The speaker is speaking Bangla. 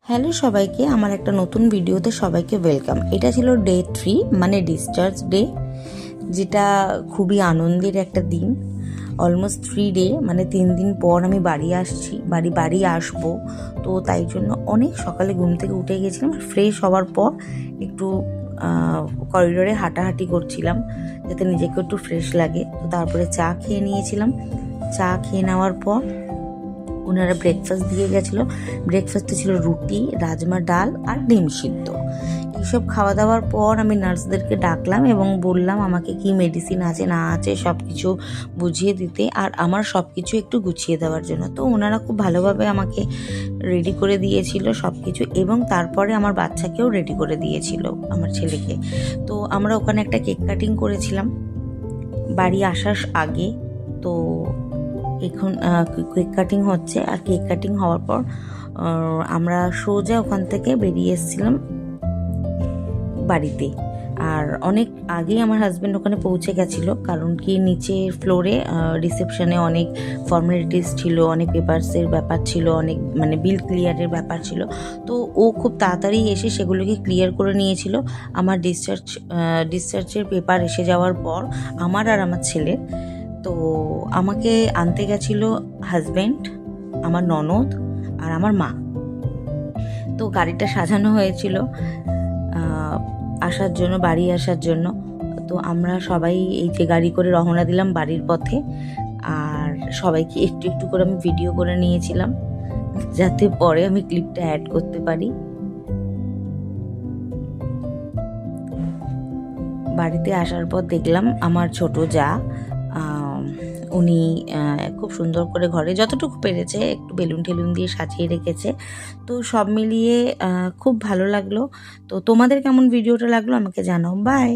হ্যালো সবাইকে, আমার একটা নতুন ভিডিওতে সবাইকে ওয়েলকাম। এটা ছিল ডে 3 মানে ডিসচার্জ ডে, যেটা খুবই আনন্দের একটা দিন। অলমোস্ট 3 ডে মানে 3 দিন পর আমি বাড়ি আসছি, বাড়ি আসবো। তো তাই জন্য অনেক সকালে ঘুম থেকে উঠে গেছিলাম। ফ্রেশ হওয়ার পর একটু করিডোরে হাঁটাহাঁটি করছিলাম যাতে নিজেকে একটু ফ্রেশ লাগে। তো তারপরে চা খেয়ে নিয়েছিলাম। চা খেয়ে নেওয়ার পর ওনারা ব্রেকফাস্ট দিয়ে গেছিলো। ব্রেকফাস্টে ছিল রুটি, রাজমা ডাল আর ডিম সিদ্ধ। এইসব খাওয়া দাওয়ার পর আমি নার্সদেরকে ডাকলাম এবং বললাম আমাকে কি মেডিসিন আছে না আছে সব কিছু বুঝিয়ে দিতে আর আমার সব কিছু একটু গুছিয়ে দেওয়ার জন্য। তো ওনারা খুব ভালোভাবে আমাকে রেডি করে দিয়েছিল সব কিছু, এবং তারপরে আমার বাচ্চাকেও রেডি করে দিয়েছিল, আমার ছেলেকে। তো আমরা ওখানে একটা কেক কাটিং করেছিলাম বাড়ি আসার আগে। তো এখন কেক কাটিং হচ্ছে, আর কেক কাটিং হওয়ার পর আমরা সোজা ওখান থেকে বেরিয়ে এসেছিলাম বাড়িতে। আর অনেক আগেই আমার হাজব্যান্ড ওখানে পৌঁছে গেছিলো, কারণ কি নিচের ফ্লোরে রিসেপশনে অনেক ফর্মালিটিস ছিল, অনেক পেপারসের ব্যাপার ছিল, অনেক মানে বিল ক্লিয়ারের ব্যাপার ছিল। তো ও খুব তাড়াতাড়ি এসে সেগুলোকে ক্লিয়ার করে নিয়েছিল। আমার ডিসচার্জের পেপার এসে যাওয়ার পর আমার আর আমার ছেলের, তো আমাকে আনতে গেছিলো হাজব্যান্ড, আমার ননদ আর আমার মা। তো গাড়িটা সাজানো হয়েছিল আসার জন্য, বাড়ি আসার জন্য। তো আমরা সবাই এই যে গাড়ি করে রওনা দিলাম বাড়ির পথে। আর সবাইকে একটু একটু করে আমি ভিডিও করে নিয়েছিলাম যাতে পরে আমি ক্লিপটা অ্যাড করতে পারি। বাড়িতে আসার পর দেখলাম আমার ছোট যা, উনি খুব সুন্দর করে ঘরে যতটুকু পেরেছে একটু বেলুন টেলুন দিয়ে সাজিয়ে রেখেছে। তো সব মিলিয়ে খুব ভালো লাগলো। তো তোমাদের কেমন ভিডিওটা লাগলো আমাকে জানাও। বাই।